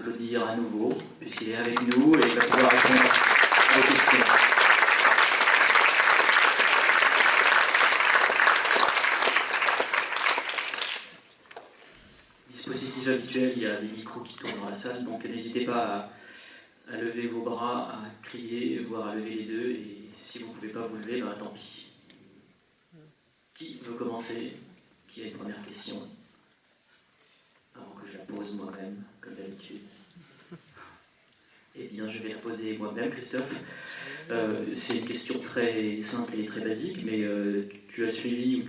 l'applaudir à nouveau, puisqu'il est avec nous et il va pouvoir répondre à vos questions. Dispositif habituel, il y a des micros qui tournent dans la salle, donc n'hésitez pas à lever vos bras, à crier, voire à lever les deux, et si vous ne pouvez pas vous lever, ben tant pis. Qui veut commencer? Qui a une première question? Avant que je la pose moi-même, comme d'habitude. Eh bien, je vais la poser moi-même, Christophe. C'est une question très simple et très basique, mais tu as suivi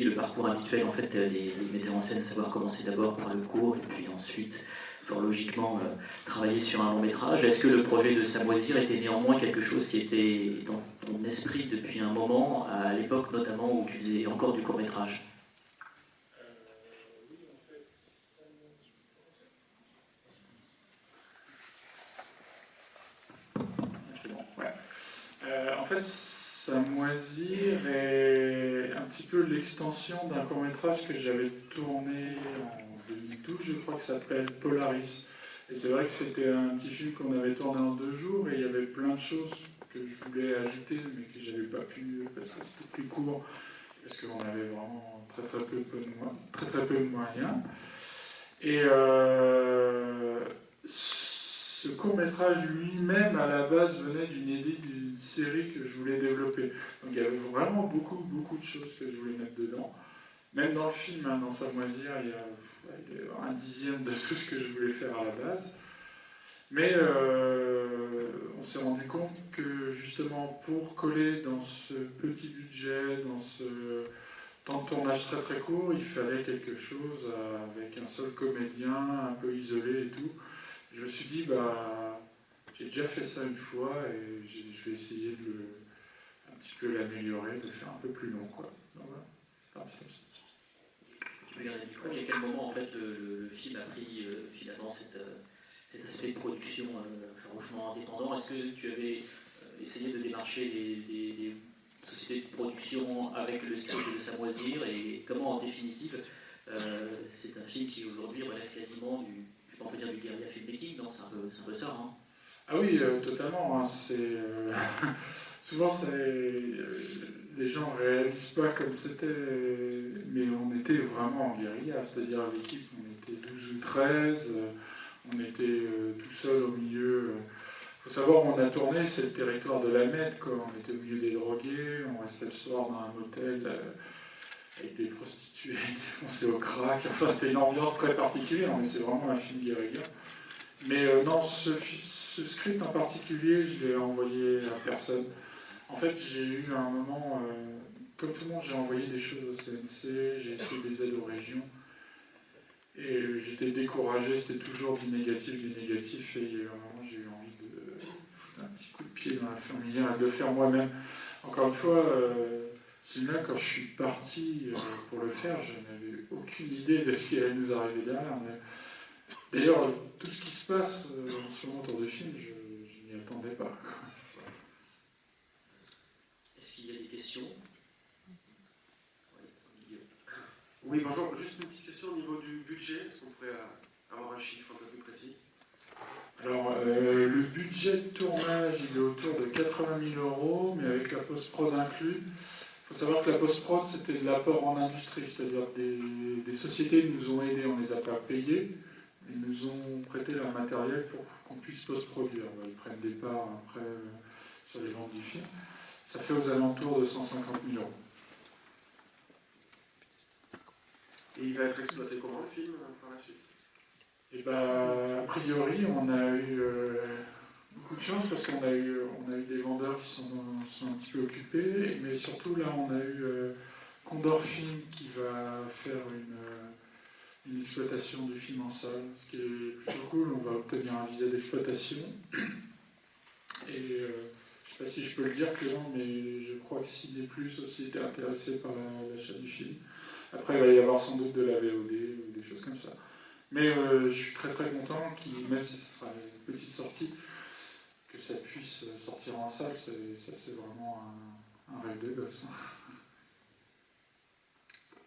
le parcours habituel en fait, des metteurs en scène, savoir commencer d'abord par le court, et puis ensuite, fort logiquement, travailler sur un long métrage. Est-ce que le projet de Samoisir était néanmoins quelque chose qui était dans ton esprit depuis un moment, à l'époque notamment où tu faisais encore du court métrage? Oui, en fait, c'est bon, ouais. En fait, Samoisir est un petit peu l'extension d'un court-métrage que j'avais tourné en 2012, je crois, que ça s'appelle Polaris. Et c'est vrai que c'était un petit film qu'on avait tourné en 2 jours et il y avait plein de choses que je voulais ajouter mais que j'avais pas pu parce que c'était plus court, parce qu'on avait vraiment très peu de moyens. Et ce court-métrage lui-même, à la base, venait d'une idée d'une série que je voulais développer. Donc il y avait vraiment beaucoup de choses que je voulais mettre dedans. Même dans le film, hein, dans Samoisir, il y a un dixième de tout ce que je voulais faire à la base. Mais on s'est rendu compte que justement, pour coller dans ce petit budget, dans ce temps de tournage très court, il fallait quelque chose avec un seul comédien, un peu isolé et tout. Je me suis dit, j'ai déjà fait ça une fois et je vais essayer de un petit peu l'améliorer, de le faire un peu plus long, quoi. Donc voilà, c'est parti comme ça. Tu peux garder le micro, et à quel moment en fait le film a pris finalement cet aspect de production franchement indépendant? Est-ce que tu avais essayé de démarcher des sociétés de production avec le script de Samoisir, et comment en définitive c'est un film qui aujourd'hui relève quasiment du, je ne peux pas dire du guérilla filmmaking, non, c'est un peu ça, hein? Ah oui, totalement. Hein, souvent, les gens ne réalisent pas comme c'était, mais on était vraiment en guérilla. C'est-à-dire, l'équipe, on était 12 ou 13, on était tout seul au milieu. Il faut savoir où on a tourné, c'est le territoire de la Med, quoi. On était au milieu des drogués, on restait le soir dans un hôtel avec des prostituées défoncées au crack. Enfin, c'était une ambiance très particulière, mais c'est vraiment un film guérilla. Mais non, ce script en particulier, je l'ai envoyé à personne. En fait, j'ai eu un moment, comme tout le monde, j'ai envoyé des choses au CNC, j'ai essayé des aides aux régions. Et j'étais découragé, c'était toujours du négatif, et il y a eu un moment, j'ai eu envie de foutre un petit coup de pied dans la fourmilière et de le faire moi-même. Encore une fois, celui-là, quand je suis parti pour le faire, je n'avais aucune idée de ce qui allait nous arriver derrière. D'ailleurs, tout ce qui se passe en ce moment autour de film, je n'y attendais pas. Est-ce qu'il y a des questions? Oui, bonjour. Juste une petite question au niveau du budget. Est-ce qu'on pourrait avoir un chiffre un peu plus précis? Alors, le budget de tournage, il est autour de 80 000 €, mais avec la post-prod inclus. Il faut savoir que la post-prod, c'était de l'apport en industrie, c'est-à-dire des sociétés nous ont aidés, on ne les a pas payés, ils nous ont prêté leur matériel pour qu'on puisse post-produire. Ils prennent des parts après sur les ventes du film. Ça fait aux alentours de 150 000 €. Et il va être exploité comment, le film, par la suite? Et a priori, on a eu beaucoup de chance parce qu'on a eu des vendeurs qui sont un petit peu occupés, mais surtout là, on a eu Condor Film qui va faire une exploitation du film en salle, ce qui est plutôt cool. On va obtenir un visa d'exploitation. Et je ne sais pas si je peux le dire, Clément, mais je crois que Ciné Plus aussi était intéressé par l'achat du film. Après, il va y avoir sans doute de la VOD ou des choses comme ça. Mais je suis très content, même si ce sera une petite sortie, que ça puisse sortir en salle. Ça, c'est vraiment un rêve de gosse.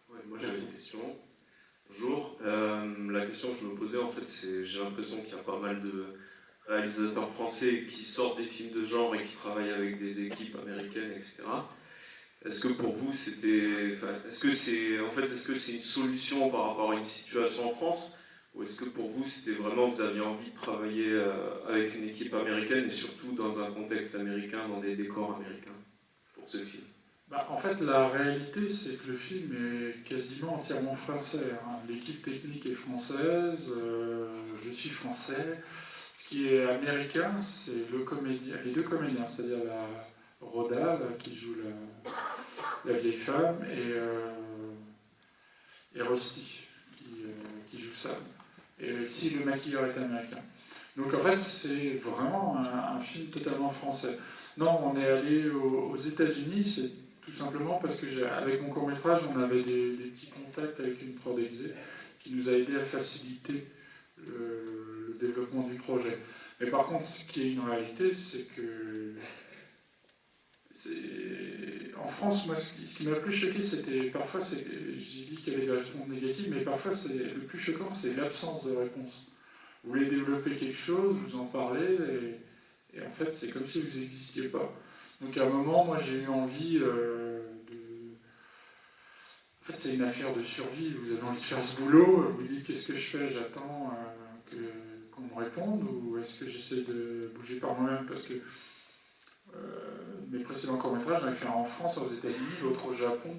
Ouais, moi, j'avais une question. Bonjour. La question que je me posais, en fait, c'est j'ai l'impression qu'il y a pas mal de réalisateurs français qui sortent des films de genre et qui travaillent avec des équipes américaines, etc. Est-ce que pour vous, est-ce que c'est une solution par rapport à une situation en France, ou est-ce que pour vous, c'était vraiment que vous aviez envie de travailler avec une équipe américaine et surtout dans un contexte américain, dans des décors américains pour ce film? En fait, la réalité, c'est que le film est quasiment entièrement français, hein. L'équipe technique est française, je suis français. Ce qui est américain, c'est les deux comédiens, c'est-à-dire la Rodal qui joue la vieille femme et Rusty qui joue Sam. Et si le maquilleur est américain. Donc en fait, c'est vraiment un film totalement français. Non, on est allé aux États-Unis, c'est tout simplement parce que avec mon court-métrage, on avait des petits contacts avec une prod exé qui nous a aidé à faciliter le développement du projet. Mais par contre, ce qui est une réalité, c'est que en France, moi, ce qui m'a le plus choqué, c'était parfois, j'ai dit qu'il y avait des réponses négatives, mais parfois, le plus choquant, c'est l'absence de réponse. Vous voulez développer quelque chose, vous en parlez, et en fait, c'est comme si vous n'existiez pas. Donc à un moment, moi, j'ai eu envie En fait, c'est une affaire de survie. Vous avez envie de faire ce boulot, vous dites qu'est-ce que je fais, j'attends qu'on me réponde, ou est-ce que j'essaie de bouger par moi-même parce que mes précédents courts-métrages, j'en ai fait un en France, aux États-Unis, l'autre au Japon.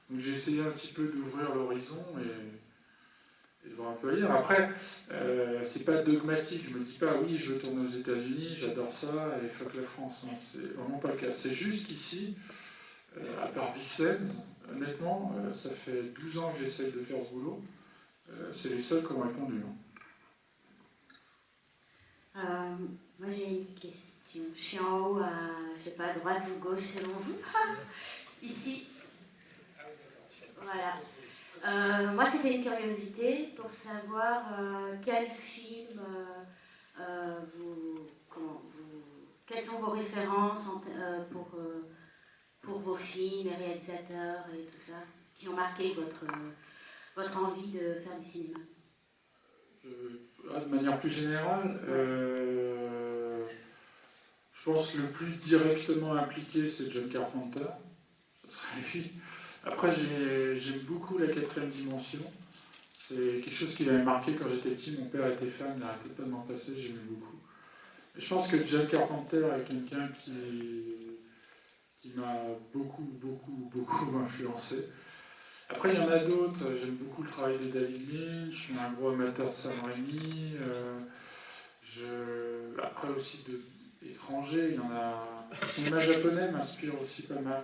Donc j'ai essayé un petit peu d'ouvrir l'horizon et de voir un peu ailleurs. Après, c'est pas dogmatique. Je me dis pas oui, je veux tourner aux États-Unis, j'adore ça et fuck la France. Hein. C'est vraiment pas le cas. C'est juste qu'ici, à part Vicence, honnêtement, ça fait 12 ans que j'essaye de faire ce boulot. C'est les seuls qui ont répondu. Moi j'ai une question. Je suis en haut je sais pas, à droite ou gauche selon vous. Ici. Voilà. Moi c'était une curiosité pour savoir quel film quelles sont vos références pour vos films, les réalisateurs et tout ça, qui ont marqué votre envie de faire du cinéma. De manière plus générale, je pense que le plus directement impliqué, c'est John Carpenter. Ce serait lui. Après, j'aime beaucoup La Quatrième Dimension. C'est quelque chose qui m'avait marqué quand j'étais petit. Mon père était fan, il n'arrêtait pas de m'en passer, j'aimais beaucoup. Et je pense que John Carpenter est quelqu'un qui m'a beaucoup influencé. Après, il y en a d'autres. J'aime beaucoup le travail de David Lynch. Je suis un gros amateur de Sam Raimi. Après aussi d'étrangers, il y en a. Le cinéma japonais m'inspire aussi pas mal.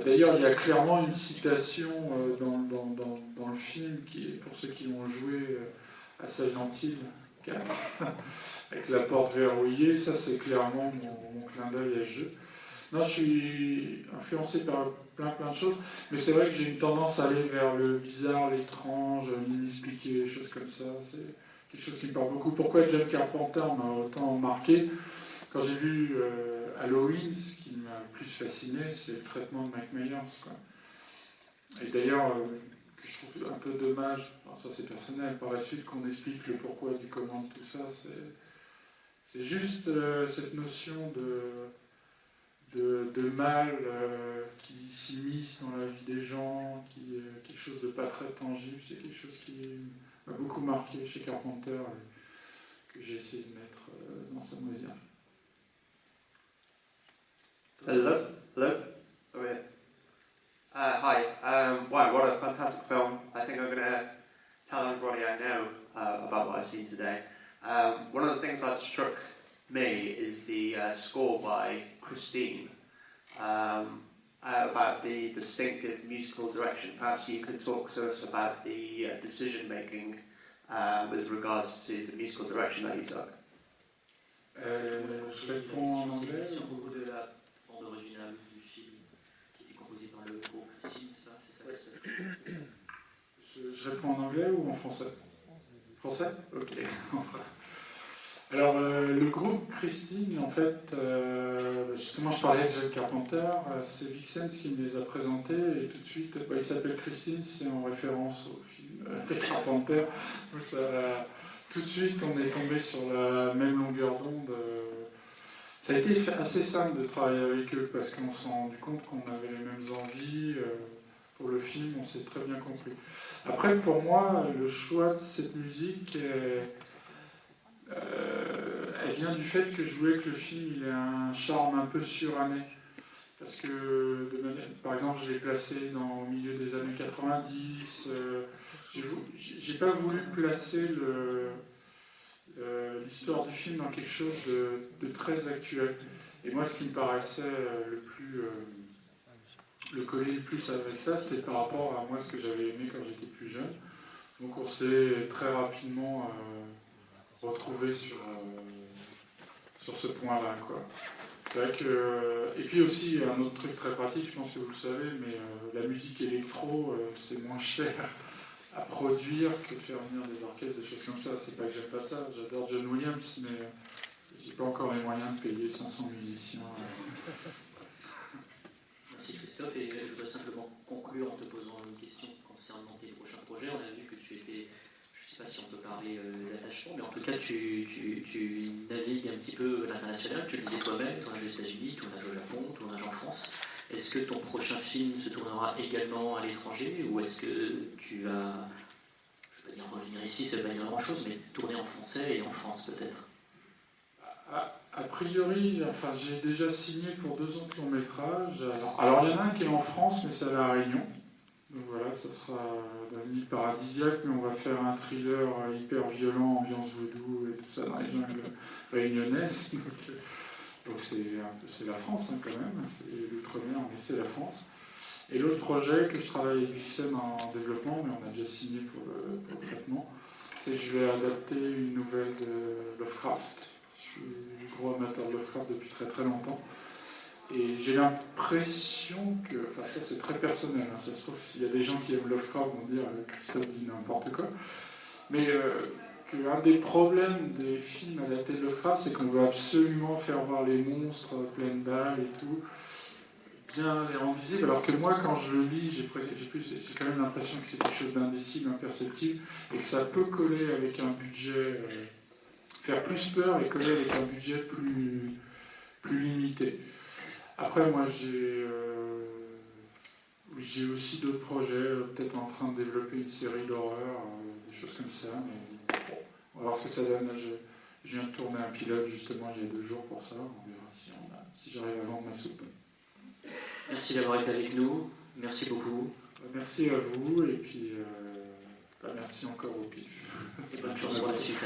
D'ailleurs, il y a clairement une citation dans le film, pour ceux qui ont joué à Silent Hill 4, avec la porte verrouillée. Ça, c'est clairement mon clin d'œil à ce jeu. Non, je suis influencé par plein de choses, mais c'est vrai que j'ai une tendance à aller vers le bizarre, l'étrange, l'inexpliqué, des choses comme ça. C'est quelque chose qui me parle beaucoup. Pourquoi John Carpenter m'a autant marqué? Quand j'ai vu Halloween, ce qui m'a le plus fasciné, c'est le traitement de Mike Myers, quoi. Et d'ailleurs, je trouve un peu dommage, alors ça c'est personnel, par la suite qu'on explique le pourquoi du comment de tout ça. C'est juste cette notion de mal qui s'immisce dans la vie des gens, qui est quelque chose de pas très tangible. C'est quelque chose qui m'a beaucoup marqué chez Carpenter et que j'ai essayé de mettre dans sa musique. Hello? Oh yeah. Hi. Wow, what a fantastic film. I think I'm going to tell everybody I know about what I've seen today. One of the things that struck me is the score by Christine, about the distinctive musical direction. Perhaps you could talk to us about the decision-making with regards to the musical direction that you took. Je réponds en anglais. Sur beaucoup de la bande originale du film qui était composée par le groupe Christine, c'est ça, Christophe? Je réponds en anglais ou en français? Français? Ok. Alors, le groupe Christine, en fait, justement, je parlais de John Carpenter, c'est Vicence qui me les a présentés, et tout de suite, il s'appelle Christine, c'est en référence au film de Carpenter. Donc tout de suite, on est tombé sur la même longueur d'onde. Ça a été assez simple de travailler avec eux parce qu'on s'est rendu compte qu'on avait les mêmes envies. Pour le film, on s'est très bien compris. Après, pour moi, le choix de cette musique, elle vient du fait que je voulais que le film il ait un charme un peu suranné. Parce que, par exemple, je l'ai placé au milieu des années 90. J'ai pas voulu placer l'histoire du film dans quelque chose de très actuel. Et moi, ce qui me paraissait le coller le plus avec ça, c'était par rapport à moi ce que j'avais aimé quand j'étais plus jeune. Donc on s'est très rapidement retrouvé sur ce point-là, quoi. C'est vrai que... Et puis aussi, un autre truc très pratique, je pense que vous le savez, mais la musique électro, c'est moins cher à produire que de faire venir des orchestres, des choses comme ça. C'est pas que j'aime pas ça, j'adore John Williams, mais j'ai pas encore les moyens de payer 500 musiciens. Merci Christophe, et je voudrais simplement conclure en te posant une question concernant tes prochains projets. On a vu que tu étais, je ne sais pas si on peut parler d'attachement, mais en tout cas tu navigues un petit peu à l'international, tu le disais toi-même, tournage aux États-Unis, tournage au Japon, tournage en France. Est-ce que ton prochain film se tournera également à l'étranger, ou est-ce que tu vas, je ne vais pas dire revenir ici, ça ne veut pas dire grand-chose, mais tourner en français et en France peut-être? A priori, j'ai déjà signé pour 2 autres longs métrages. Alors il y en a un qui est en France, mais c'est à La Réunion. Donc voilà, ça sera dans une île paradisiaque, mais on va faire un thriller hyper violent, ambiance vaudou et tout ça dans les jungles réunionnaises. Donc c'est la France quand même, c'est l'outre-mer, mais c'est la France. Et l'autre projet que je travaille avec Vixen en développement, mais on a déjà signé pour le traitement, c'est que je vais adapter une nouvelle de Lovecraft. Je suis gros amateur de Lovecraft depuis très très longtemps. Et j'ai l'impression que, ça c'est très personnel, ça se trouve s'il y a des gens qui aiment Lovecraft vont dire Christophe dit n'importe quoi, mais qu'un des problèmes des films adaptés de Lovecraft, c'est qu'on veut absolument faire voir les monstres pleines balles et tout, bien les rendre visibles, alors que moi quand je le lis, j'ai quand même l'impression que c'est quelque chose d'indicible, imperceptible, et que ça peut coller avec un budget, faire plus peur et coller avec un budget plus limité. Après, moi, j'ai aussi d'autres projets, peut-être en train de développer une série d'horreur, des choses comme ça, mais bon, on va voir ce que ça donne. Là, je viens de tourner un pilote, justement, il y a 2 jours pour ça. On verra si j'arrive à vendre ma soupe. Merci d'avoir été avec nous. Merci beaucoup. Merci à vous, et puis merci encore au PIF. Et bonne chance pour la suite.